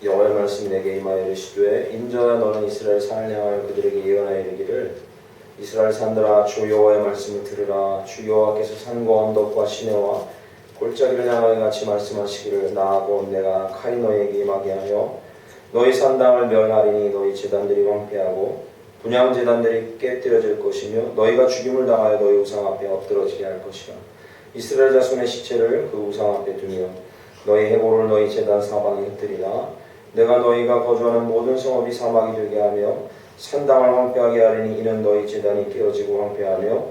여호와의 말씀이 내게 임하여 이르시되 인자야 너는 이스라엘 산을 향하여 그들에게 예언하여 이르기를 이스라엘 산들아 주 여호와의 말씀을 들으라. 주 여호와께서 산과 언덕과 시내와 골짜기를 향하여 같이 말씀하시기를 나하고 내가 칼이 너희에게 임하게 하여 너희 산당을 멸하리니 너희 제단들이 황폐하고 분향 제단들이 깨뜨려질 것이며 너희가 죽임을 당하여 너희 우상 앞에 엎드러지게 할 것이라. 이스라엘 자손의 시체를 그 우상 앞에 두며 너희 해골을 너희 제단 사방에 흩뜨리라. 내가 너희가 거주하는 모든 성읍이 사막이 되게 하며 산당을 황폐하게 하리니 이는 너희 제단이 깨어지고 황폐하며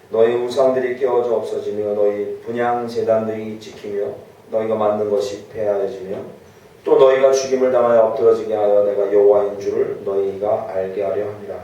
너희 우상들이 깨어져 없어지며 너희 분향 제단들이 지키며 너희가 만든 것이 폐하여지며 또 너희가 죽임을 당하여 엎드러지게 하여 내가 여호와인 줄을 너희가 알게 하려 함이라.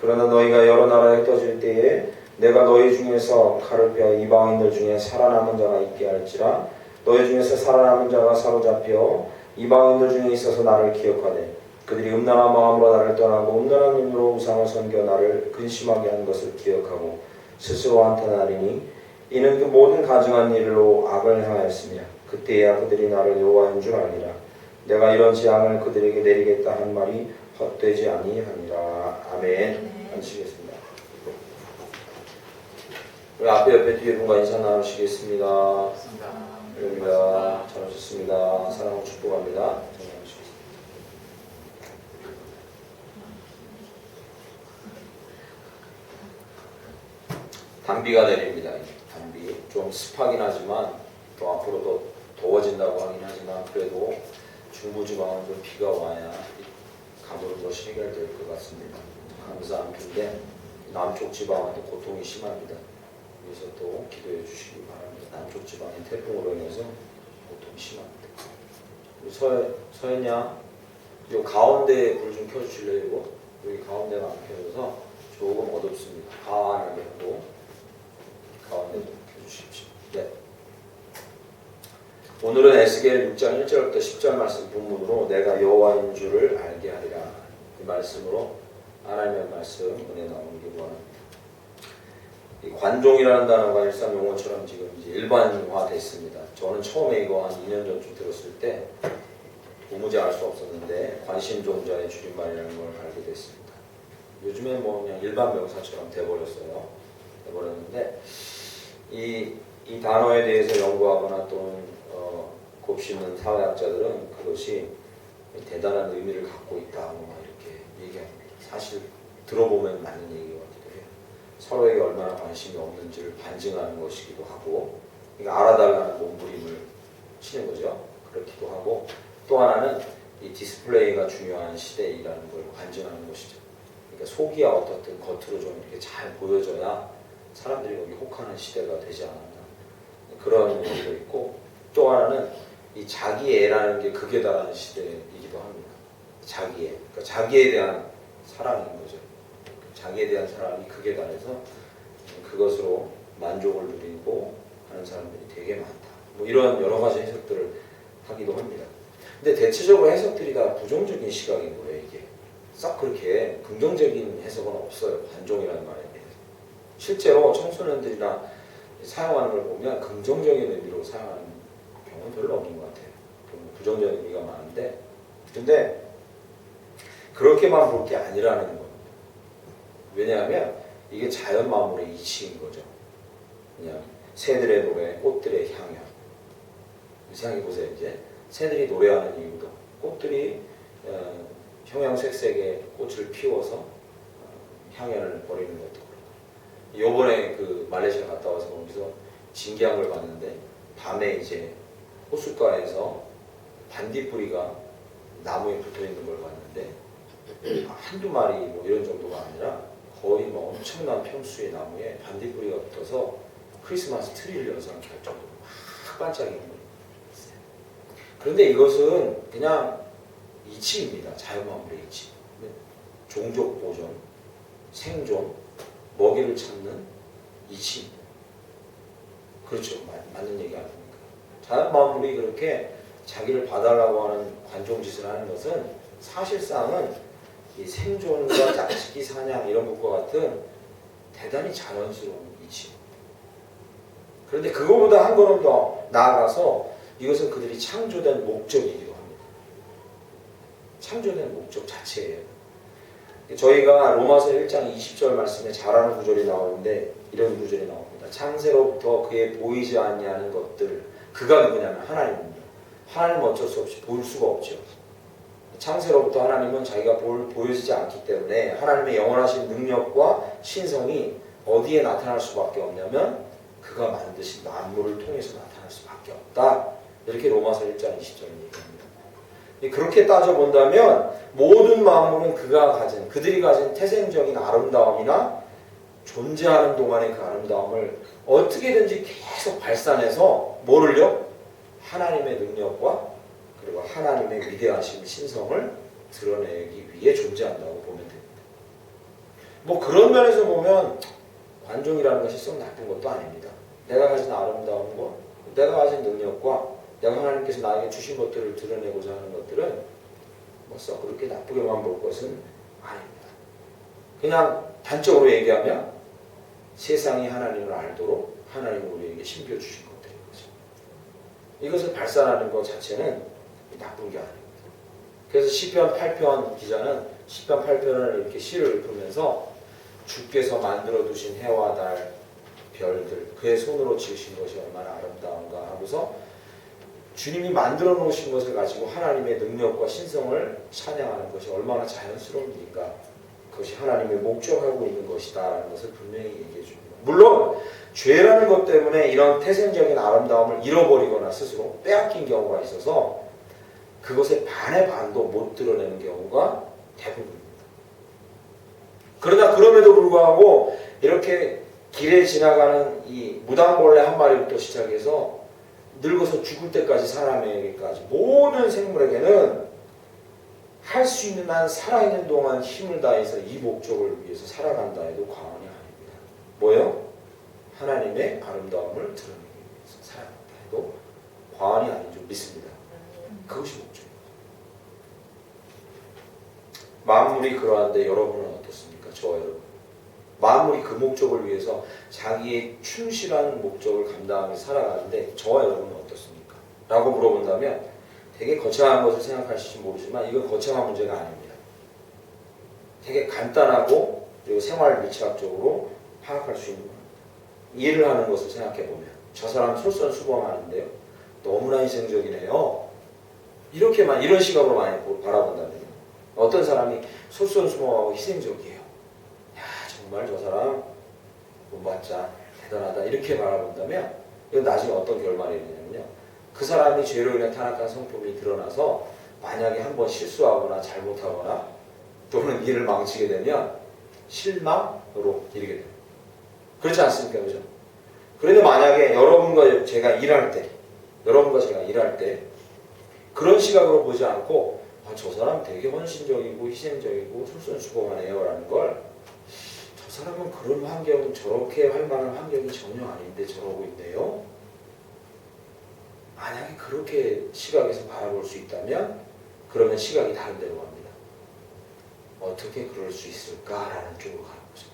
그러나 너희가 여러 나라에 흩어질 때에 내가 너희 중에서 칼을 빼어 이방인들 중에 살아남은 자가 있게 할지라. 너희 중에서 살아남은 자가 사로잡혀 이방인들 중에 있어서 나를 기억하되 그들이 음란한 마음으로 나를 떠나고 음란한 눈으로 우상을 섬겨 나를 근심하게 한 것을 기억하고 스스로 한탄하리니 이는 그 모든 가증한 일로 악을 행하였으며 그때야 그들이 나를 여호와인 줄 알리라. 내가 이런 재앙을 그들에게 내리겠다 한 말이 헛되지 아니하니라. 아멘. 앉으시겠습니다. 우리 앞에 옆에 뒤에 분과 인사 나누시겠습니다. 감사합니다. 잘하셨습니다. 사랑하고 축복합니다. 단비가 내립니다. 단비 좀 습하긴 하지만 또 앞으로 더 더워진다고 하긴 하지만 그래도 중부지방은 좀 비가 와야 가물은 것이 해결될 것 같습니다. 감사한 비인데 남쪽 지방은 또 고통이 심합니다. 그래서 또 기도해 주시기 바랍니다. 남쪽 지방의 태풍으로 인해서 고통이 심합니다. 서현 양, 요 가운데 불 좀 켜주실래요? 이거? 여기 가운데가 안 켜져서 조금 어둡습니다. 환하게 하고 가운데 좀 켜주십시오. 네. 오늘은 에스겔 6장 1절부터 10절 말씀 본문으로 내가 여호와인 줄을 알게 하리라. 이 말씀으로 하나님의 말씀 은혜 나누기 원합니다. 이 관종이라는 단어가 일상 용어처럼 지금 이제 일반화됐습니다. 저는 처음에 이거 한 2년 전쯤 들었을 때 도무지 알 수 없었는데 관심종자의 줄임말이라는 걸 알게 됐습니다. 요즘에 뭐 그냥 일반 명사처럼 돼버렸어요. 돼버렸는데 이 단어에 대해서 연구하거나 또는 곱씹는 사회학자들은 그것이 대단한 의미를 갖고 있다 뭐 이렇게 얘기합니다. 사실 들어보면 맞는 얘기 같기도 해요. 서로에게 얼마나 관심이 없는지를 반증하는 것이기도 하고, 그러니까 알아달라는 몸부림을 치는 거죠. 그렇기도 하고, 또 하나는 이 디스플레이가 중요한 시대이라는 걸 관증하는 것이죠. 그러니까 속이야 어떻든 겉으로 좀 이렇게 잘 보여져야 사람들이 여기 혹하는 시대가 되지 않았나, 그런 의미도 있고, 또 하나는 이 자기애라는 게 극에 달하는 시대이기도 합니다. 자기애, 그러니까 자기에 대한 사랑인 거죠. 자기에 대한 사랑이 극에 달해서 그것으로 만족을 누리고 하는 사람들이 되게 많다. 뭐 이런 여러 가지 해석들을 하기도 합니다. 근데 대체적으로 해석들이 다 부정적인 시각인 거예요. 이게 싹 그렇게 긍정적인 해석은 없어요. 관종이라는 말에 대해서. 실제로 청소년들이나 사용하는 걸 보면 긍정적인 의미로 사용하는 경우는 별로 없는 것 같아요. 부정적인 의미가 많은데, 근데 그렇게만 볼 게 아니라는 겁니다. 왜냐하면 이게 자연 만물의 이치인 거죠. 그냥 새들의 노래, 꽃들의 향연. 생각해 보세요. 이제 새들이 노래하는 이유도 꽃들이 형형색색의 꽃을 피워서 향연을 벌이는 것도 그렇고, 요번에 그 말레이시아 갔다 와서 거기서 신기한 걸 봤는데, 밤에 이제 호숫가에서 반딧불이가 나무에 붙어 있는 걸 봤는데, 한두 마리 뭐 이런 정도가 아니라 거의 뭐 엄청난 평수의 나무에 반딧불이가 붙어서 크리스마스 트리를 연상케 할 정도로 막 반짝이는 거예요. 그런데 이것은 그냥 이치입니다. 자연만물의 이치. 종족 보존, 생존, 먹이를 찾는 이치입니다. 그렇죠. 맞는 얘기 아닙니까? 자연만물이 그렇게 자기를 봐달라고 하는 관종짓을 하는 것은 사실상은 이 생존과 식기 사냥 이런 것과 같은 대단히 자연스러운 이치입니다. 그런데 그거보다 한 걸음 더 나아가서 이것은 그들이 창조된 목적이기도 합니다. 창조된 목적 자체예요. 저희가 로마서 1장 20절 말씀에 잘 아는 구절이 나오는데 이런 구절이 나옵니다. 창세로부터 그의 보이지 아니하는 것들, 그가 누구냐면 하나님입니다. 하나님은 어쩔 수 없이 볼 수가 없죠. 창세로부터 하나님은 자기가 보여지지 않기 때문에 하나님의 영원하신 능력과 신성이 어디에 나타날 수밖에 없냐면 그가 만드신 만물을 통해서 나타날 수밖에 없다. 이렇게 로마서 1장 20절은 얘기합니다. 그렇게 따져본다면 모든 만물은 그들이 가진 태생적인 아름다움이나 존재하는 동안의 그 아름다움을 어떻게든지 계속 발산해서 뭐를요? 하나님의 능력과 그리고 하나님의 위대하신 신성을 드러내기 위해 존재한다고 보면 됩니다. 뭐 그런 면에서 보면 관종이라는 것이 썩 나쁜 것도 아닙니다. 내가 가진 아름다운 것, 내가 가진 능력과 내가 하나님께서 나에게 주신 것들을 드러내고자 하는 것들은 뭐 썩 그렇게 나쁘게만 볼 것은 아닙니다. 그냥 단적으로 얘기하면 세상이 하나님을 알도록 하나님은 우리에게 심겨주신 것들인 거죠. 이것을 발산하는 것 자체는 나쁜 게 아닙니다. 그래서 시편 8편 기자는 시편 8편을 이렇게 시를 읊으면서 주께서 만들어 두신 해와 달, 별들, 그의 손으로 지으신 것이 얼마나 아름다운가 하고서 주님이 만들어 놓으신 것을 가지고 하나님의 능력과 신성을 찬양하는 것이 얼마나 자연스러운 일인가, 그것이 하나님의 목적하고 있는 것이다 라는 것을 분명히 얘기해 줍니다. 물론 죄라는 것 때문에 이런 태생적인 아름다움을 잃어버리거나 스스로 빼앗긴 경우가 있어서 그것의 반의 반도 못 드러내는 경우가 대부분입니다. 그러나 그럼에도 불구하고 이렇게 길에 지나가는 이 무당벌레 한 마리부터 시작해서 늙어서 죽을 때까지 사람에게까지 모든 생물에게는 할 수 있는 한 살아있는 동안 힘을 다해서 이 목적을 위해서 살아간다 해도 과언이 아닙니다. 뭐요? 하나님의 아름다움을 드러내기 위해서 살아간다 해도 과언이 아닌 줄 믿습니다. 그것이 목적입니다. 만물이 그러한데 여러분은 어떻습니까? 저와 여러분. 만물이 그 목적을 위해서 자기의 충실한 목적을 감당하며 살아가는데 저와 여러분은 어떻습니까? 라고 물어본다면 되게 거창한 것을 생각하실지 모르지만 이건 거창한 문제가 아닙니다. 되게 간단하고 그리고 생활 밀착적으로 파악할 수 있는 겁니다. 일을 하는 것을 생각해보면 저 사람 솔선수범하는데요. 너무나 희생적이네요. 이렇게만 이런 시각으로 많이 바라본다면 어떤 사람이 솔선수범하고 희생적이에요. 야 정말 저 사람 본받자 대단하다 이렇게 바라본다면 이건 나중에 어떤 결말이 되냐면요. 그 사람이 죄로 인해 타락한 성품이 드러나서 만약에 한번 실수하거나 잘못하거나 또는 일을 망치게 되면 실망으로 이르게 됩니다. 그렇지 않습니까? 그죠? 그런데 만약에 여러분과 제가 일할 때 그런 시각으로 보지 않고 저 사람 되게 헌신적이고 희생적이고 솔선수범하네요 라는 걸 저 사람은 그런 환경은 저렇게 할 만한 환경이 전혀 아닌데 저러고 있네요. 만약에 그렇게 시각에서 바라볼 수 있다면 그러면 시각이 다른 데로 갑니다. 어떻게 그럴 수 있을까라는 쪽으로 가는 거죠.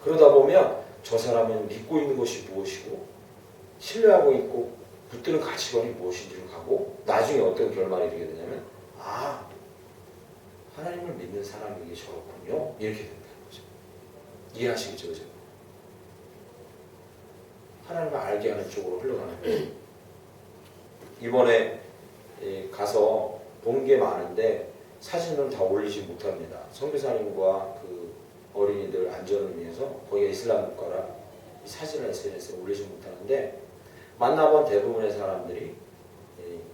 그러다 보면 저 사람은 믿고 있는 것이 무엇이고 신뢰하고 있고 붙드는 가치관이 무엇인지를 가고 나중에 어떤 결말이 이르게 되냐면 하나님을 믿는 사람에게 저렇군요. 이렇게 된다는 거죠. 이해하시겠죠? 그죠? 하나님을 알게 하는 쪽으로 흘러가는 거예요. 이번에 가서 본 게 많은데 사진은 다 올리지 못합니다. 선교사님과 그 어린이들 안전을 위해서 거기가 이슬람 국가라 사진을 SNS에 올리지 못하는데 만나본 대부분의 사람들이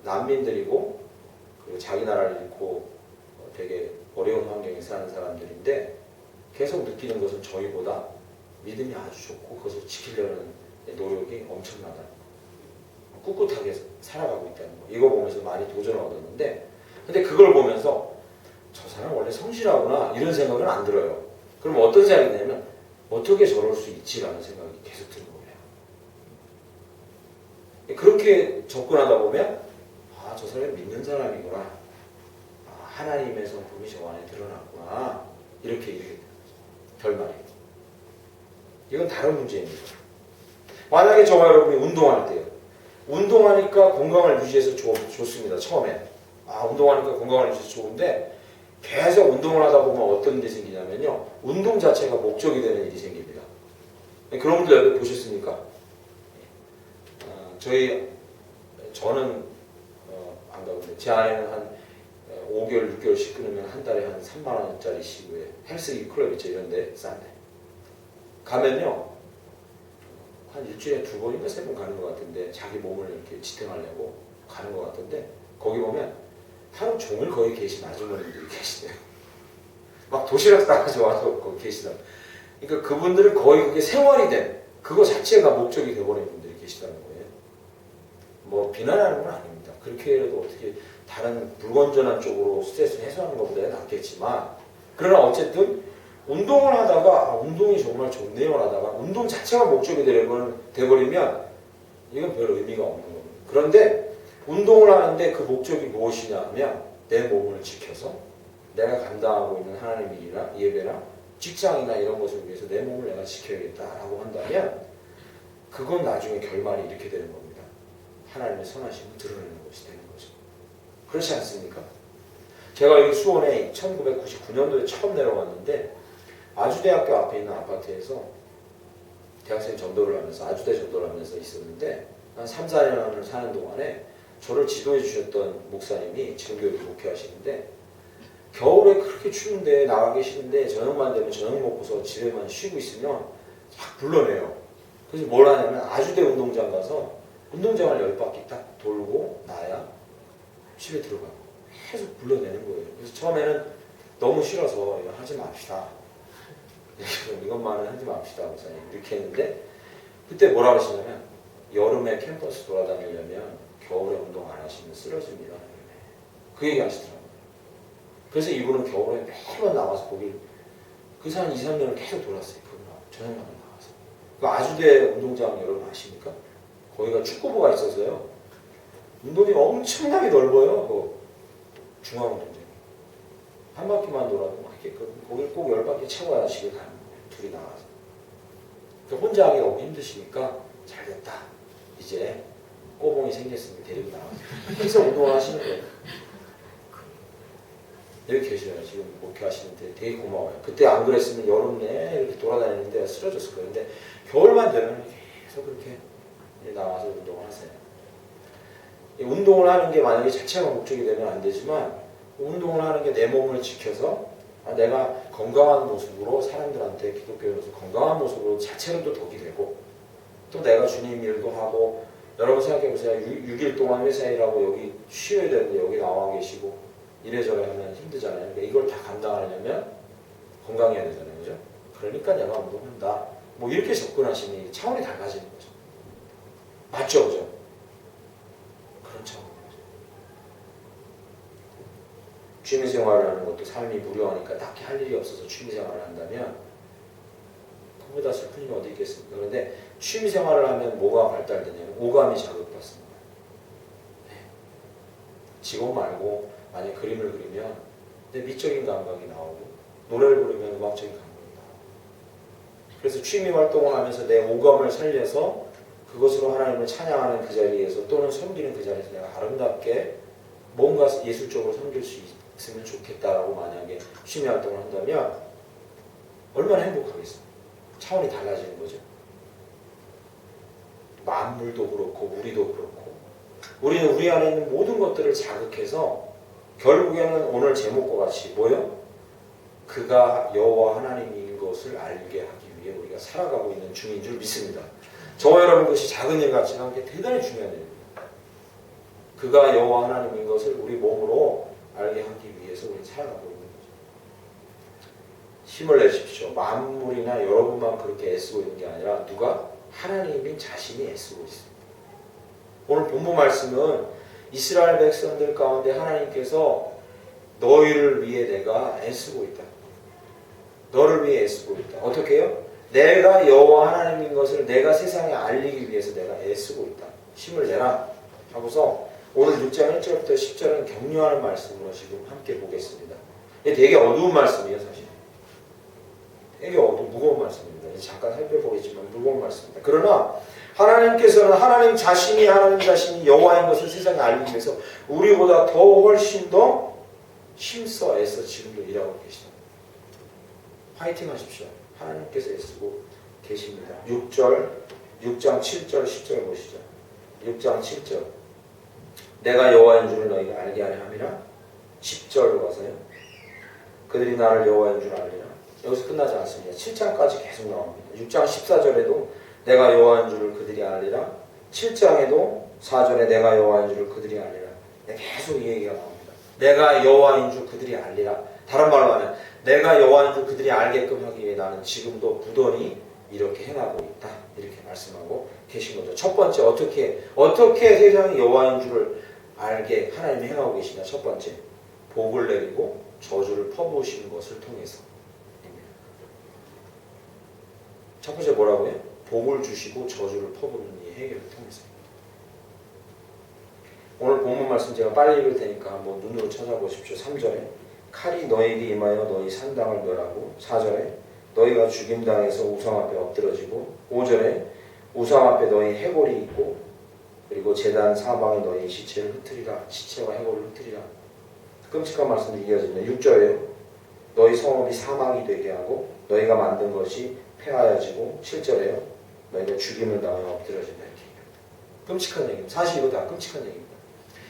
난민들이고 그리고 자기 나라를 잃고 되게 어려운 환경에 사는 사람들인데 계속 느끼는 것은 저희보다 믿음이 아주 좋고 그것을 지키려는 노력이 엄청나다. 꿋꿋하게 살아가고 있다는 거. 이거 보면서 많이 도전을 얻었는데 근데 그걸 보면서 저 사람 원래 성실하구나 이런 생각은 안 들어요. 그럼 어떤 생각이 드냐면 어떻게 저럴 수 있지라는 생각이 계속 드는 거예요. 그렇게 접근하다 보면 저 사람이 믿는 사람이구나. 하나님의 성품이 저 안에 드러났구나. 이렇게 이르게 되는 거죠. 결말이. 이건 다른 문제입니다. 만약에 저와 여러분이 운동할 때요. 운동하니까 건강을 유지해서 좋습니다. 처음에. 운동하니까 건강을 위해서 좋은데 계속 운동을 하다 보면 어떤 일이 생기냐면요. 운동 자체가 목적이 되는 일이 생깁니다. 그런 분들 여기 보셨습니까? 저는 안 가는데 제 아내는 한 5개월, 6개월씩 끊으면 한 달에 한 3만 원짜리 시구에 헬스 클럽 있죠. 이런 데 싼데. 가면요. 한 일주일에 2번인가 3번 가는 것 같은데 자기 몸을 이렇게 지탱하려고 가는 것 같은데 거기 보면 하루 종일 거기 계신 아주머니들이 계시대요. 막 도시락 싸가지고 와서 거기 계시더라고요. 그러니까 그분들은 거의 그게 생활이 된 그거 자체가 목적이 돼버린 분들이 계시다는 거예요. 뭐 비난하는 건 아닙니다. 그렇게 해도 어떻게 다른 불건전한 쪽으로 스트레스를 해소하는 것보다 낫겠지만 그러나 어쨌든 운동을 하다가 운동이 정말 좋네요 하다가 운동 자체가 목적이 돼버리면 이건 별 의미가 없는 겁니다. 그런데 운동을 하는데 그 목적이 무엇이냐 하면 내 몸을 지켜서 내가 감당하고 있는 하나님의 일이나 예배나 직장이나 이런 것을 위해서 내 몸을 내가 지켜야겠다라고 한다면 그건 나중에 결말이 이렇게 되는 겁니다. 하나님의 선하심을 드러내는 것이 되는 거죠. 그렇지 않습니까? 제가 여기 수원에 1999년도에 처음 내려왔는데 아주대학교 앞에 있는 아파트에서 대학생 전도를 하면서 아주대 전도를 하면서 있었는데 한 3, 4년을 사는 동안에 저를 지도해 주셨던 목사님이 지금도 여기 목회하시는데 겨울에 그렇게 추운데 나가 계시는데 저녁만 되면 저녁 먹고서 집에만 쉬고 있으면 막 불러내요. 그래서 뭘 하냐면 아주대 운동장 가서 운동장을 10바퀴 딱 돌고 나야 집에 들어가고 계속 불러내는 거예요. 그래서 처음에는 너무 싫어서 이거 하지 맙시다. 이것만은 하지 맙시다 목사님 이렇게 했는데 그때 뭐라고 하시냐면 여름에 캠퍼스 돌아다니려면 겨울에 운동 안 하시면 쓰러집니다. 그 얘기 하시더라고요. 그래서 이분은 겨울에 매번 나와서 거길 그래서 한 2, 3년을 계속 돌았어요. 그분하고 저녁마다 나와서. 그 아주대 운동장 여러분 아십니까? 거기가 축구부가 있어서요. 운동이 엄청나게 넓어요. 그 중앙운동장이. 한 바퀴만 돌아도 막 이렇게 거길 꼭 10바퀴 채워야 집에 가는 거예요. 둘이 나가서. 그러니까 혼자 하기 너무 힘드시니까 잘 됐다. 이제 꼬봉이 생겼으니 데리고 나와서 그래서 운동을 하시는 거예요. 여기 계셔요. 지금 목회하시는데 되게 고마워요. 그때 안 그랬으면 여름 내내 이렇게 돌아다니는데 쓰러졌을 거예요. 근데 겨울만 되면 계속 그렇게 나와서 운동을 하세요. 운동을 하는 게 만약에 자체가 목적이 되면 안 되지만 운동을 하는 게 내 몸을 지켜서 내가 건강한 모습으로 사람들한테 기독교인으로서 건강한 모습으로 자체로도 덕이 되고 또 내가 주님 일도 하고 여러분 생각해보세요. 6일 동안 회사 일하고 여기 쉬어야 되는데 여기 나와 계시고 이래저래 하면 힘들잖아요. 그러니까 이걸 다 감당하려면 건강해야 되잖아요. 그죠? 그러니까 내가 운동한다. 뭐 이렇게 접근하시니 차원이 달라지는 거죠. 맞죠? 그죠? 그런 차원인 거죠. 취미생활을 하는 것도 삶이 무료하니까 딱히 할 일이 없어서 취미생활을 한다면 그보다 슬픈 일이 어디 있겠습니까? 그런데 취미생활을 하면 뭐가 발달되냐면 오감이 자극받습니다. 네. 직업 말고 만약 그림을 그리면 내 미적인 감각이 나오고 노래를 부르면 음악적인 감각이 나오고 그래서 취미 활동을 하면서 내 오감을 살려서 그것으로 하나님을 찬양하는 그 자리에서 또는 섬기는 그 자리에서 내가 아름답게 뭔가 예술적으로 섬길 수 있으면 좋겠다라고 만약에 취미 활동을 한다면 얼마나 행복하겠어요. 차원이 달라지는 거죠. 만물도 그렇고 우리도 그렇고 우리는 우리 안에 있는 모든 것들을 자극해서 결국에는 오늘 제목과 같이 뭐요? 그가 여호와 하나님인 것을 알게 하기 위해 우리가 살아가고 있는 중인 줄 믿습니다. 저와 여러분 것이 작은 일 같지만 그게 대단히 중요한 일입니다. 그가 여호와 하나님인 것을 우리 몸으로 알게 하기 위해서 우리는 살아가고 있는 거죠. 힘을 내십시오. 만물이나 여러분만 그렇게 애쓰고 있는 게 아니라 누가? 하나님인 자신이 애쓰고 있습니다. 오늘 본문 말씀은 이스라엘 백성들 가운데 하나님께서 너희를 위해 내가 애쓰고 있다. 너를 위해 애쓰고 있다. 어떻게 해요? 내가 여호와 하나님인 것을 내가 세상에 알리기 위해서 내가 애쓰고 있다. 힘을 내라. 하고서 오늘 6장 1절부터 10절은 격려하는 말씀으로 지금 함께 보겠습니다. 이게 되게 어두운 말씀이에요, 사실. 되게 무거운 말씀입니다. 잠깐 살펴보겠지만 무거운 말씀입니다. 그러나 하나님께서는 하나님 자신이 여호와인 것을 세상에 알리기 위해서 우리보다 더 훨씬 더 힘써 애써 지금도 일하고 계시다. 화이팅 하십시오. 하나님께서 애쓰고 계십니다. 6장 7절 10절 보시죠. 6장 7절 내가 여호와인 줄을 너희가 알게 하려 함이라. 10절로 가서요. 그들이 나를 여호와인 줄 알리라. 여기서 끝나지 않습니다. 7장까지 계속 나옵니다. 6장 14절에도 내가 여호와인 줄을 그들이 알리라. 7장에도 4절에 내가 여호와인 줄을 그들이 알리라. 계속 이 얘기가 나옵니다. 내가 여호와인 줄 그들이 알리라. 다른 말로 하면 내가 여호와인 줄 그들이 알게끔 하기 위해 나는 지금도 부단히 이렇게 행하고 있다. 이렇게 말씀하고 계신 거죠. 첫 번째 어떻게 세상이 여호와인 줄을 알게 하나님이 행하고 계시냐. 첫 번째 복을 내리고 저주를 퍼부으시는 것을 통해서입니다. 첫 번째 뭐라고요? 복을 주시고 저주를 퍼부는 이 해결을 통해서. 오늘 본문 말씀 제가 빨리 읽을 테니까 한번 눈으로 찾아보십시오. 3절에 칼이 너에게 임하여 너희 산당을 멸하고, 4절에 너희가 죽임당해서 우상 앞에 엎드러지고, 5절에 우상 앞에 너희 해골이 있고, 그리고 제단 사방에 너희 시체를 흩트리라. 시체와 해골을 흩트리라. 끔찍한 말씀이 이어집니다. 6절에 너희 성읍이 사막이 되게 하고 너희가 만든 것이 폐하여지고, 7절에요 너희가 죽임을 당하여 엎드려진다. 이렇게 끔찍한 얘기입니다. 사실 이거 다 끔찍한 얘기입니다.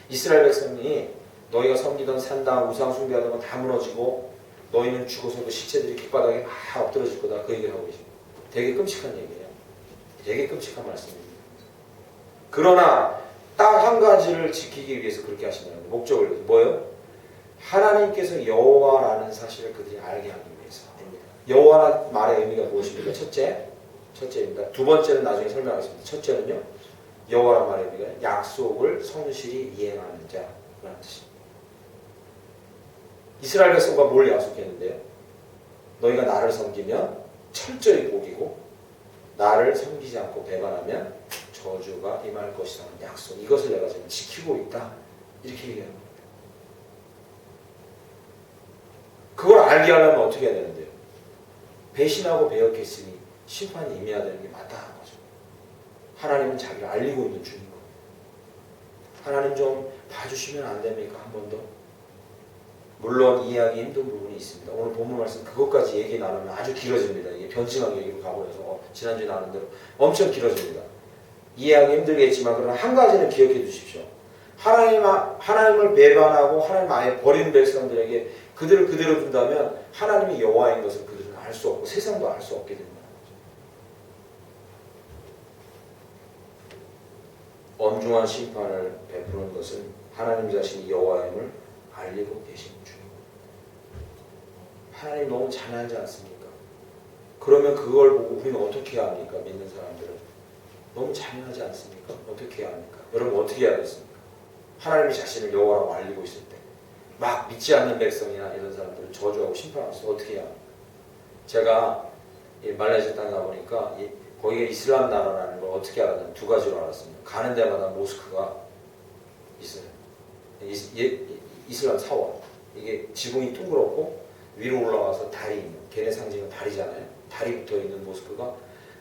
이스라엘 백성이 너희가 섬기던 산당 우상 숭배하던 건 다 무너지고 너희는 죽어서 그 시체들이 길바닥에 막 엎드러질 거다. 그 얘기를 하고 계십니다. 되게 끔찍한 얘기예요. 되게 끔찍한 말씀입니다. 그러나 딱 한 가지를 지키기 위해서 그렇게 하신다는 목적을 뭐예요? 하나님께서 여호와라는 사실을 그들이 알게 하기 위해서입니다. 여호와라는 말의 의미가 무엇입니까? 첫째입니다. 두 번째는 나중에 설명하겠습니다. 첫째는요, 여호와라는 말의 의미가 약속을 성실히 이행하는 자라는 뜻입니다. 이스라엘 백성과 뭘 약속했는데요? 너희가 나를 섬기면 철저히 복이고 나를 섬기지 않고 배반하면 저주가 임할 것이라는 약속. 이것을 내가 지금 지키고 있다. 이렇게 얘기합니다. 그걸 알게 하려면 어떻게 해야 되는데요? 배신하고 배역했으니 심판이 임해야 되는 게 마땅한 거죠. 하나님은 자기를 알리고 있는 중인 거예요. 하나님 좀 봐주시면 안 됩니까? 한 번 더. 물론 이해하기 힘든 부분이 있습니다. 오늘 본문 말씀 그것까지 얘기 나누면 아주 길어집니다. 이게 변증한 얘기로 가버려서 지난주에 나눈 대로 엄청 길어집니다. 이해하기 힘들겠지만 그러나 한 가지는 기억해 주십시오. 하나님을 배반하고 하나님 아예 버리는 백성들에게 그들을 그대로 둔다면 하나님이 여호와인 것을 그들은 알 수 없고 세상도 알 수 없게 됩니다. 엄중한 심판을 베푸는 것은 하나님 자신이 여호와임을 알리고 계신 중입니다. 하나님 너무 잔인하지 않습니까? 그러면 그걸 보고 우리는 어떻게 해야 합니까? 믿는 사람들은 너무 잔인하지 않습니까? 어떻게 해야 합니까? 여러분 어떻게 해야겠습니까? 하나님이 자신을 여호와라고 알리고 있을 때 막 믿지 않는 백성이나 이런 사람들을 저주하고 심판할 수 어떻게 해야 합니까? 제가 말레이시아 땅에 가보니까 거기가 이슬람 나라라는 걸 어떻게 알았냐면 두 가지로 알았습니다. 가는 데마다 모스크가 있어요. 이슬람 사원. 이게 지붕이 둥그렇고 위로 올라가서 다리 있는, 걔네 상징은 다리잖아요. 다리 붙어 있는 모스크가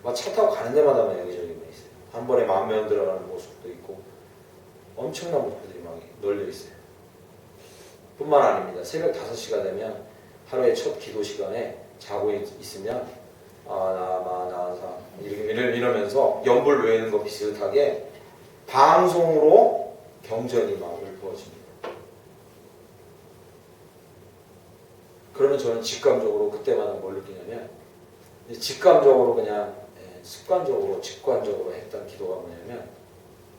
막 차 타고 가는 데마다 여기저기 있어요. 한 번에 10,000명 들어가는 모스크도 있고 엄청난 모스크들이 막 널려 있어요. 뿐만 아닙니다. 새벽 5시가 되면 하루의 첫 기도 시간에 자고 있으면 나사 이러면서 연불 외우는 것 비슷하게 방송으로 경전이 막 읊어집니다. 그러면 저는 직감적으로 그때마다 뭘 느끼냐면 직감적으로 그냥 습관적으로 직관적으로 했던 기도가 뭐냐면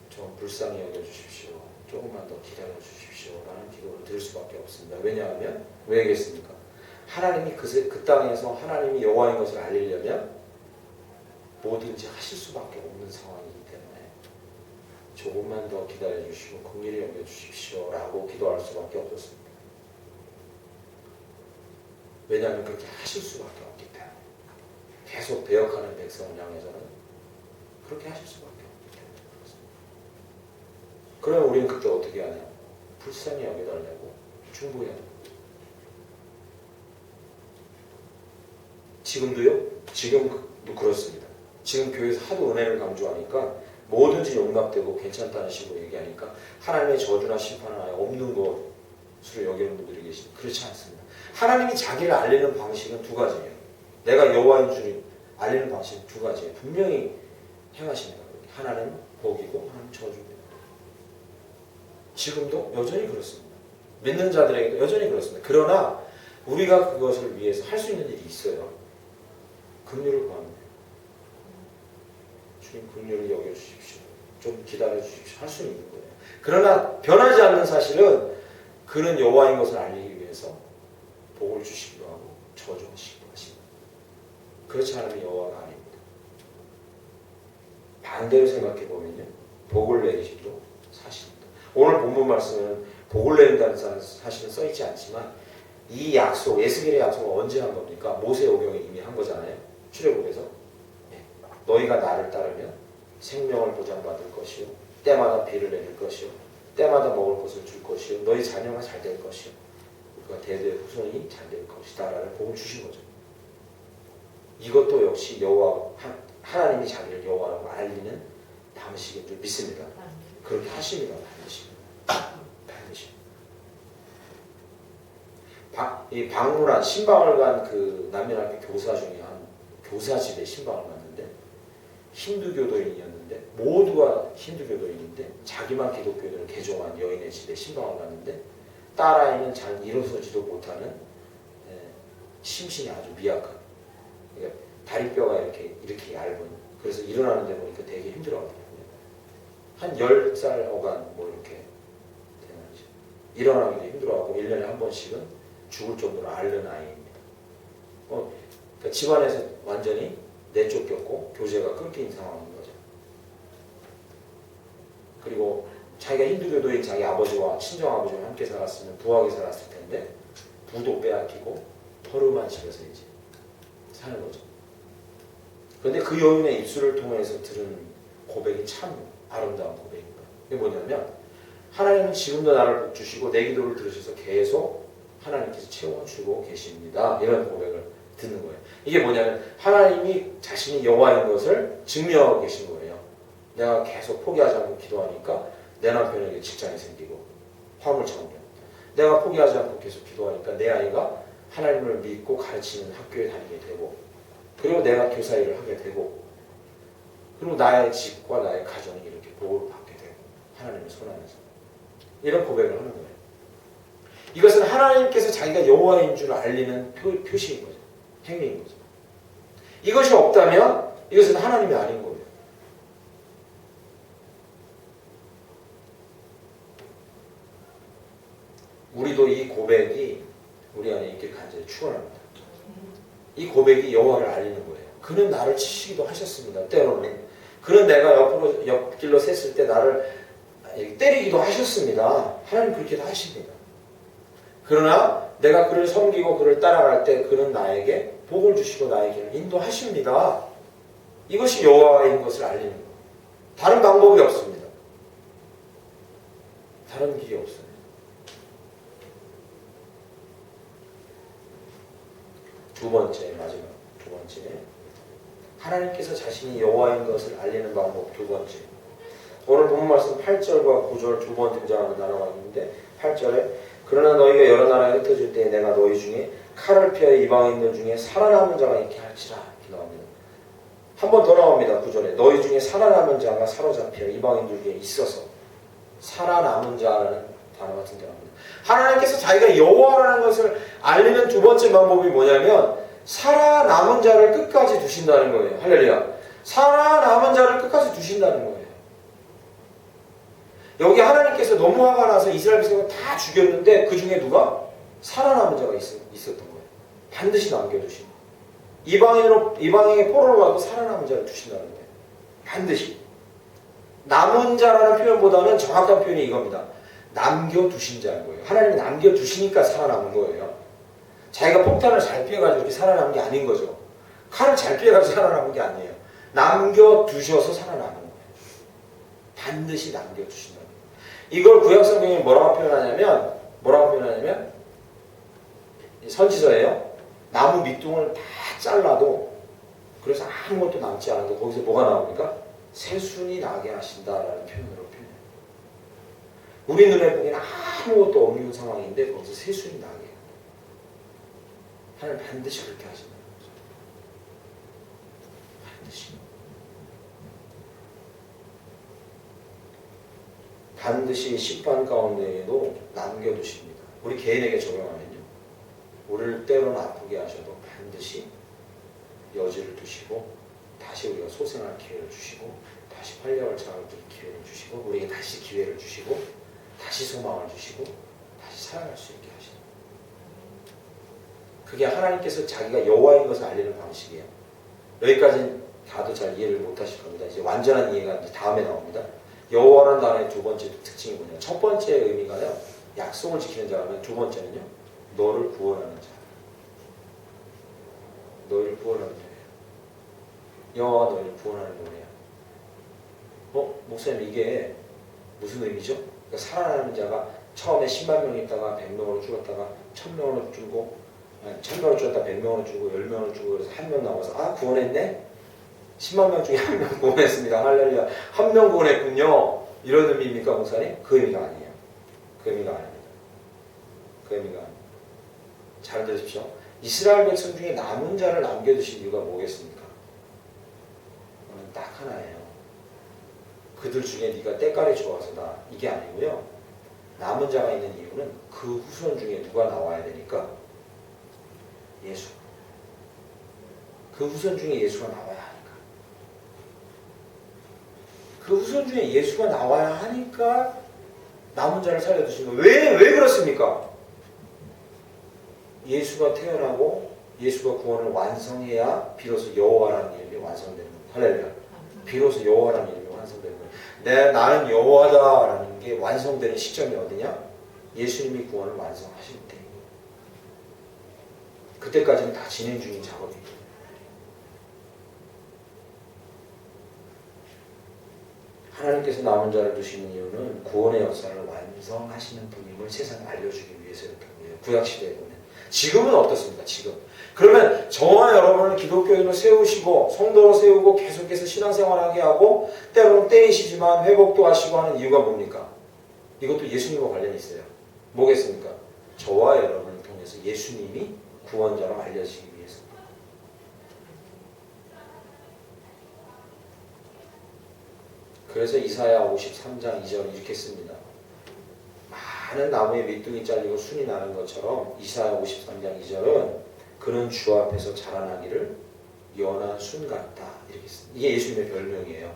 좀 불쌍히 여겨주십시오. 조금만 더 기다려주십시오. 라는 기도를 드릴 수밖에 없습니다. 왜냐하면 왜겠습니까? 하나님이 그 땅에서 하나님이 여호와인 것을 알리려면 뭐든지 하실 수밖에 없는 상황이기 때문에 조금만 더 기다려주시고 긍휼히 여겨주십시오 라고 기도할 수밖에 없었습니다. 왜냐하면 그렇게 하실 수밖에 없기 때문에 계속 배역하는 백성을 향해서는 그렇게 하실 수밖에 없기 때문에 그렇습니다. 그러면 우리는 그때 어떻게 하냐? 불쌍히 여겨달라고 충고해야 됩니다. 지금도요? 지금도 그렇습니다. 지금 교회에서 하도 은혜를 강조하니까 뭐든지 용납되고 괜찮다는 식으로 얘기하니까 하나님의 저주나 심판은 아예 없는 것으로 여기는 분들이 계십니다. 그렇지 않습니다. 하나님이 자기를 알리는 방식은 두 가지예요. 내가 여호와인 줄 알리는 방식은 두 가지예요. 분명히 행하십니다. 하나는 복이고 하나는 저주입니다. 지금도 여전히 그렇습니다. 믿는 자들에게도 여전히 그렇습니다. 그러나 우리가 그것을 위해서 할 수 있는 일이 있어요. 긍휼을 구합니다. 주님 긍휼을 여겨주십시오. 좀 기다려주십시오. 할 수 있는 거예요. 그러나 변하지 않는 사실은 그는 여호와인 것을 알리기 위해서 복을 주시기도 하고 저주하시기도 하십니다. 그렇지 않으면 여호와가 아닙니다. 반대로 생각해 보면요, 복을 내리시기도 사실입니다. 오늘 본문 말씀은 복을 내린다는 사실은 써있지 않지만 이 약속, 에스겔의 약속은 언제 한 겁니까? 모세오경에 이미 한 거잖아요. 출애굽에서 너희가 나를 따르면 생명을 보장받을 것이요, 때마다 비를 내릴 것이요, 때마다 먹을 것을 줄 것이요, 너희 자녀가 잘 될 것이요, 그러니까 대대 후손이 잘 될 것이다 라는 복을 주신 거죠. 이것도 역시 여호와 하나님이 자기를 여호와라고 알리는 방식인 줄 믿습니다. 그렇게 하십니다. 반드시. 이 방문한 신방을 간 그 남녀학교 교사 중에 한 교사 집에 신방을 갔는데 힌두교도인이었는데 모두가 힌두교도인인데 자기만 기독교를 개종한 여인의 집에 신방을 갔는데 딸아이는 잘 일어서지도 못하는 심신이 아주 미약한, 그러니까 다리뼈가 이렇게 얇은, 그래서 일어나는 데 보니까 되게 힘들어하더라고요. 한 10살 어간 뭐 이렇게 되는 거죠. 일어나기도 힘들어하고 1년에 한 번씩은 죽을 정도로 앓는 아이입니다. 그러니까 집안에서 완전히 내쫓겼고 교제가 끊긴 상황인 거죠. 그리고 자기가 힌두교도인 자기 아버지와 친정아버지와 함께 살았으면 부하게 살았을 텐데 부도 빼앗기고 허름한 집에서 이제 사는 거죠. 그런데 그 여인의 입술을 통해서 들은 고백이 참 아름다운 고백입니다. 이게 뭐냐면 하나님은 지금도 나를 복주시고 내 기도를 들으셔서 계속 하나님께서 채워주고 계십니다. 이런 고백을 듣는 거예요. 이게 뭐냐면 하나님이 자신이 여호와인 것을 증명하고 계신 거예요. 내가 계속 포기하지 않고 기도하니까 내 남편에게 직장이 생기고 화물차오면, 내가 포기하지 않고 계속 기도하니까 내 아이가 하나님을 믿고 가르치는 학교에 다니게 되고, 그리고 내가 교사 일을 하게 되고, 그리고 나의 집과 나의 가정이 이렇게 복을 받게 되고 하나님의 손 안에서 이런 고백을 하는 거예요. 이것은 하나님께서 자기가 여호와인 줄 알리는 표시인 거죠. 행위인 거죠. 이것이 없다면 이것은 하나님이 아닌 거예요. 우리도 이 고백이 우리 안에 있길 간절히 축원합니다. 이 고백이 여호와를 알리는 거예요. 그는 나를 치시기도 하셨습니다. 때로는 그는 내가 옆길로 샜을 때 나를 때리기도 하셨습니다. 하나님 그렇게 다 하십니다. 그러나 내가 그를 섬기고 그를 따라갈 때 그는 나에게 복을 주시고 나의 길을 인도하십니다. 이것이 여호와인 것을 알리는 거예요. 다른 방법이 없습니다. 다른 길이 없어요. 마지막 두 번째, 하나님께서 자신이 여호와인 것을 알리는 방법 두 번째. 오늘 본문 말씀 8절과 9절 두 번 등장하는 단어가 있는데 8절에 그러나 너희가 여러 나라에 흩어질 때에 내가 너희 중에 칼을 피하여 이방인들 중에 살아남은 자가 있게 할지라, 이렇게 나옵니다. 한 번 더 나옵니다. 9절에 너희 중에 살아남은 자가 사로잡혀 이방인들 중에 있어서, 살아남은 자라는 단어가 등장합니다. 하나님께서 자기가 여호와라는 것을 알리는 두 번째 방법이 뭐냐면 살아남은 자를 끝까지 두신다는 거예요. 할렐루야. 살아남은 자를 끝까지 두신다는 거예요. 여기 하나님께서 너무 화가 나서 이스라엘 백성을 다 죽였는데 그 중에 누가? 살아남은 자가 있었던 거예요. 반드시 남겨두신 거예요. 이방인의 포로를 가고 살아남은 자를 두신다는 거예요. 반드시. 남은 자라는 표현보다는 정확한 표현이 이겁니다. 남겨두신 자인 거예요. 하나님이 남겨두시니까 살아남은 거예요. 자기가 폭탄을 잘 피해가지고 이렇게 살아남은 게 아닌 거죠. 칼을 잘 피해가지고 살아남은 게 아니에요. 남겨두셔서 살아남은 거예요. 반드시 남겨두신다. 이걸 구약성경에 뭐라고 표현하냐면 선지서예요. 나무 밑둥을 다 잘라도, 그래서 아무것도 남지 않은데 거기서 뭐가 나옵니까? 새순이 나게 하신다라는 표현으로 표현해요. 우리 눈에 보기에는 아무것도 없는 상황인데 거기서 새순이 나게 해요. 하나님 반드시 그렇게 하신다는 거죠. 반드시 심판 가운데에도 남겨두십니다. 우리 개인에게 적용하면요. 우리를 때로는 아프게 하셔도 반드시 여지를 두시고 다시 우리가 소생할 기회를 주시고 다시 활력을 찾을 기회를 주시고 우리에게 다시 기회를 주시고 다시 소망을 주시고 다시 살아갈 수 있게 하시는 그게 하나님께서 자기가 여호와인 것을 알리는 방식이에요. 여기까지는 다도 잘 이해를 못하실 겁니다. 이제 완전한 이해가 이제 다음에 나옵니다. 여호와라는 단어의 두 번째 특징이 뭐냐? 첫 번째 의미가요. 약속을 지키는 자라면 두 번째는요. 너를 구원하는 자. 너희를 구원하는 자예요. 여호와가 너희를 구원하는 노래야. 목사님 이게 무슨 의미죠? 그러니까 살아나는 자가 처음에 10만 명 있다가 100명으로 줄었다가 1000명으로 줄고 1000명으로 줄었다가 100명으로 줄고 10명으로 줄고 그래서 한 명 남아서 구원했네? 10만 명 중에 한 명 구원했습니다. 할렐루야. 한 명 구원했군요. 이런 의미입니까, 목사님? 그 의미가 아니에요. 그 의미가 아닙니다. 그 의미가 아닙니다. 잘 들으십시오. 이스라엘 백성 중에 남은 자를 남겨두신 이유가 뭐겠습니까? 그건 딱 하나예요. 그들 중에 네가 때깔이 좋아서다. 이게 아니고요. 남은 자가 있는 이유는 그 후손 중에 누가 나와야 되니까? 예수. 그 후손 중에 예수가 나와야 하니까. 그 후손 중에 예수가 나와야 하니까 남은 자를 살려두신 거예요. 왜 그렇습니까? 예수가 태어나고 예수가 구원을 완성해야 비로소 여호와라는 이름이 완성되는 거예요. 할렐루야. 비로소 여호와라는 이름이 완성되는 거예요. 나는 여호와다라는 게 완성되는 시점이 어디냐? 예수님이 구원을 완성하실 때. 그때까지는 다 진행 중인 작업이에요. 하나님께서 남은 자를 두시는 이유는 구원의 역사를 완성하시는 분임을 세상에 알려주기 위해서였던 거예요. 구약시대에 보면. 지금은 어떻습니까? 지금. 그러면 저와 여러분을 기독교인으로 세우시고 성도로 세우고 계속해서 신앙생활하게 하고 때로는 때리시지만 회복도 하시고 하는 이유가 뭡니까? 이것도 예수님과 관련이 있어요. 뭐겠습니까? 저와 여러분을 통해서 예수님이 구원자로 알려지기 위해서. 그래서 이사야 53장 2절 이렇게 씁니다. 많은 나무에 밑둥이 잘리고 순이 나는 것처럼 이사야 53장 2절은 그는 주 앞에서 자라나기를 연한 순 같다. 이렇게 씁니다. 이게 예수님의 별명이에요.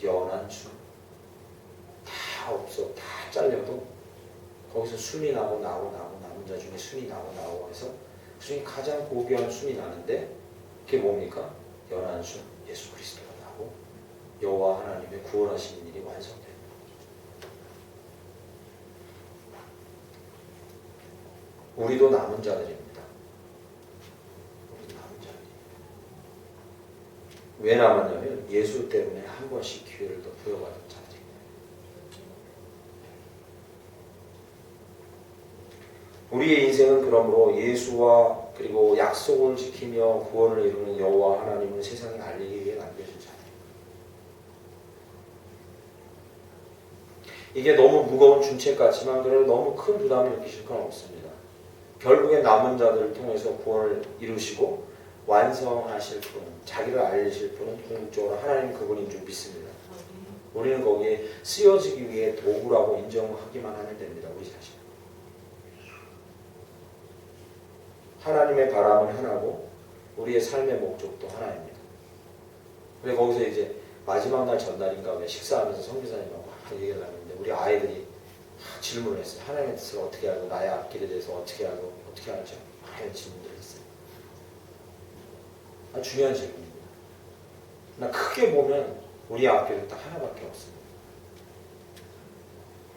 연한 순. 다 없어. 다 잘려도 거기서 순이 나고 남은 자 중에 순이 나고 해서 그 중에 가장 고귀한 순이 나는데 그게 뭡니까? 연한 순. 예수 그리스도가 나고 여호와 하나님의 구원하시는 일이 완성됩니다. 우리도 남은 자들입니다. 우리도 남은 자들입니다. 왜 남았냐면 예수 때문에 한 번씩 기회를 더 부여받은 자들입니다. 우리의 인생은 그러므로 예수와 그리고 약속을 지키며 구원을 이루는 여호와 하나님을 세상에 알리기 위해 남겨진 자들. 이게 너무 무거운 준책 같지만 그래도 너무 큰 부담을 느끼실 건 없습니다. 결국에 남은 자들을 통해서 구원을 이루시고 완성하실 분, 자기를 알리실 분은 궁극적으로 하나님 그분인 줄 믿습니다. 우리는 거기에 쓰여지기 위해 도구라고 인정하기만 하면 됩니다. 우리 자신. 하나님의 바람은 하나고 우리의 삶의 목적도 하나입니다. 그래 거기서 이제 마지막 날 전날인가 왜 식사하면서 성교사님하고 얘기를 하는데 우리 아이들이 질문을 했어요. 하나님의 뜻을 어떻게 알고 나의 앞길에 대해서 어떻게 알고 어떻게 알죠? 많은 질문들을 했어요. 중요한 질문입니다. 크게 보면 우리 앞길은 딱 하나밖에 없습니다.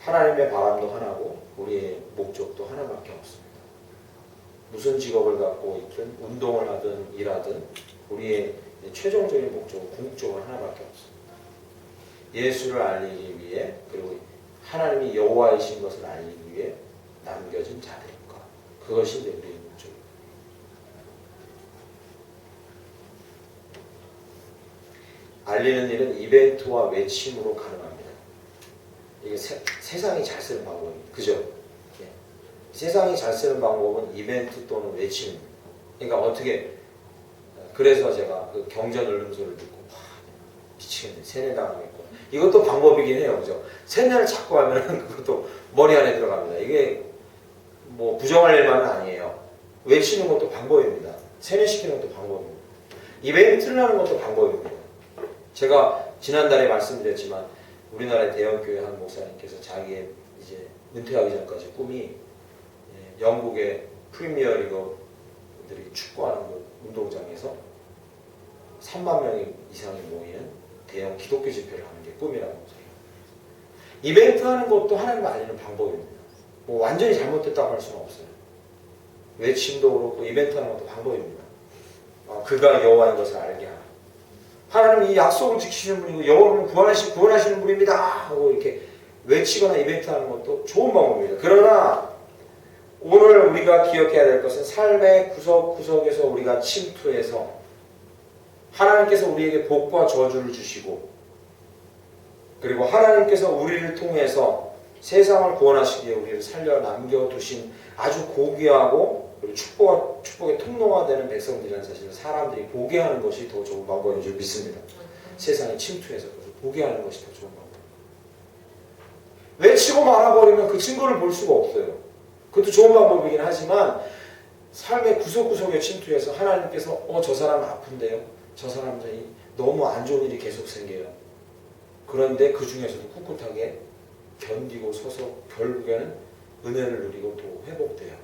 하나님의 바람도 하나고 우리의 목적도 하나밖에 없습니다. 무슨 직업을 갖고 있든 운동을 하든 일하든 우리의 최종적인 목적은 궁극적으로 하나밖에 없습니다. 예수를 알리기 위해 그리고 하나님이 여호와이신 것을 알리기 위해 남겨진 자들인 것. 그것이 우리의 목적입니다. 알리는 일은 이벤트와 외침으로 가능합니다. 이게 세상이 잘 쓰는 방법입니다. 그죠? 예. 세상이 잘 쓰는 방법은 이벤트 또는 외침입니다. 그러니까 어떻게, 그래서 제가 그 경전 울음소리를 듣고 미치겠네, 세뇌당하겠고, 이것도 방법이긴 해요. 그죠? 세뇌를 자꾸 하면 그것도 머리 안에 들어갑니다. 이게 뭐 부정할 일만은 아니에요. 외치는 것도 방법입니다. 세뇌시키는 것도 방법입니다. 이벤트를 하는 것도 방법입니다. 제가 지난달에 말씀드렸지만 우리나라의 대형교회 한 목사님께서 자기의 이제 은퇴하기 전까지 꿈이 영국의 프리미어리그들이 축구하는 그 운동장에서 3만 명 이상이 모이는 대형 기독교 집회를 하는 게 꿈이라고 생각해요. 이벤트 하는 것도 하나님 알리는 방법입니다. 뭐 완전히 잘못됐다고 할 수는 없어요. 외침도 그렇고 이벤트 하는 것도 방법입니다. 그가 여호와인 것을 알게 하라. 하나님이 이 약속을 지키시는 분이고 여호와는 구원하시는 분입니다 하고 이렇게 외치거나 이벤트 하는 것도 좋은 방법입니다. 그러나 오늘 우리가 기억해야 될 것은 삶의 구석구석에서 우리가 침투해서 하나님께서 우리에게 복과 저주를 주시고 그리고 하나님께서 우리를 통해서 세상을 구원하시기에 우리를 살려 남겨두신 아주 고귀하고 그리고 축복의 통로가 되는 백성들이라는 사실을 사람들이 보게 하는 것이 더 좋은 방법인 줄 믿습니다. 세상에 침투해서 보게 하는 것이 더 좋은 방법. 외치고 말아버리면 그 증거를 볼 수가 없어요. 그것도 좋은 방법이긴 하지만 삶의 구석구석에 침투해서 하나님께서 저 사람 아픈데요. 저 사람들이 너무 안 좋은 일이 계속 생겨요. 그런데 그 중에서도 꿋꿋하게 견디고 서서 결국에는 은혜를 누리고 또 회복돼요.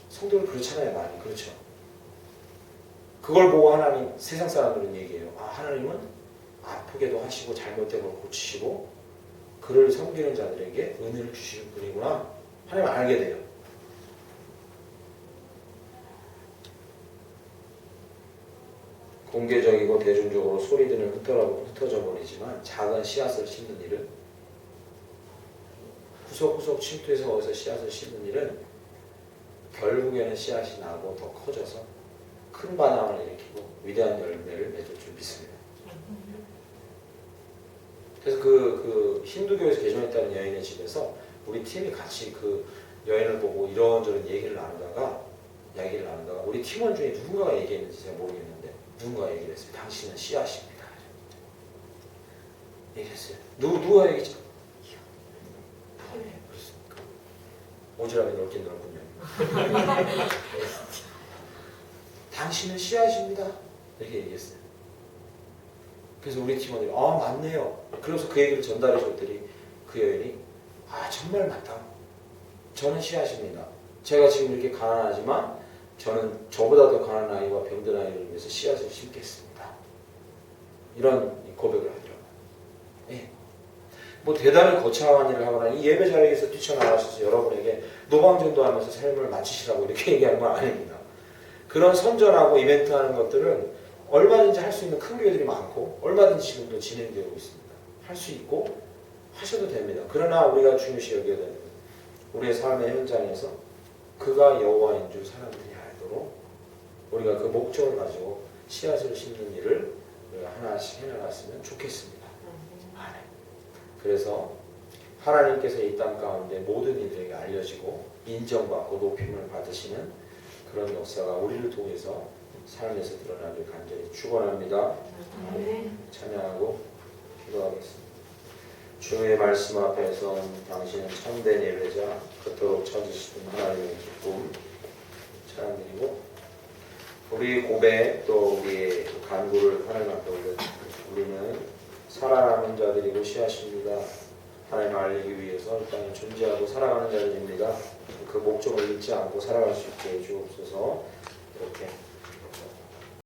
성도는 그렇잖아요. 많이 그렇죠. 그걸 보고 하나님, 세상 사람들은 얘기해요. 하나님은 아프게도 하시고 잘못된 걸 고치시고 그를 섬기는 자들에게 은혜를 주시는 분이구나. 하나님 알게 돼요. 공개적이고 대중적으로 소리들은 흩어져 버리지만 작은 씨앗을 심는 일은 구석구석 침투해서 어디서 씨앗을 심는 일은 결국에는 씨앗이 나고 더 커져서 큰 반향을 일으키고 위대한 열매를 맺을 줄 믿습니다. 그래서 그 힌두교에서 개종했다는 여인의 집에서 우리 팀이 같이 그 여인을 보고 이런저런 얘기를 나누다가 우리 팀원 중에 누군가가 얘기했는지 제가 모르겠는데 누군가가 얘기를 했어요. 당신은 씨앗입니다. 얘기했어요. 누가 얘기했죠? 그렇습니까? 오지랖이 넓긴 넓군요. 당신은 씨앗입니다. 이렇게 얘기했어요. 그래서 우리 팀원들이 맞네요. 그래서 그 얘기를 전달해 줬더니 그 여인이 정말 맞다. 저는 씨앗입니다. 제가 지금 이렇게 가난하지만 저는 저보다 더 가난한 아이와 병든 아이를 위해서 씨앗을 심겠습니다. 이런 고백을 하더라고요. 예. 뭐 대단히 거창한 일을 하거나 이 예배 자리에서 뛰쳐나가셔서 여러분에게 노방전도하면서 삶을 마치시라고 이렇게 얘기하는 건 아닙니다. 그런 선전하고 이벤트하는 것들은 얼마든지 할 수 있는 큰 교회들이 많고 얼마든지 지금도 진행되고 있습니다. 할 수 있고 하셔도 됩니다. 그러나 우리가 중요시 여겨야 되는 우리의 삶의 현장에서 그가 여호와인 줄 사람들이 알도록 우리가 그 목적을 가지고 씨앗을 심는 일을 우리가 하나씩 해나갔으면 좋겠습니다. 그래서 하나님께서 이 땅 가운데 모든 이들에게 알려지고 인정받고 높임을 받으시는 그런 역사가 우리를 통해서 삶에서 드러나길 간절히 축원합니다. 찬양하고 기도하겠습니다. 주의 말씀 앞에서 당신은 참된 예배자 그토록 찾으시는 하나님의 기쁨 찬양드리고 우리의 고백 또 우리의 간구를 하나님 앞에 올려드립니다. 우리는 살아남은 자들이고 씨앗입니다. 하나님 알리기 위해서 이 땅에 존재하고 살아가는 자들입니다. 그 목적을 잊지 않고 살아갈 수 있게 해주옵소서. 이렇게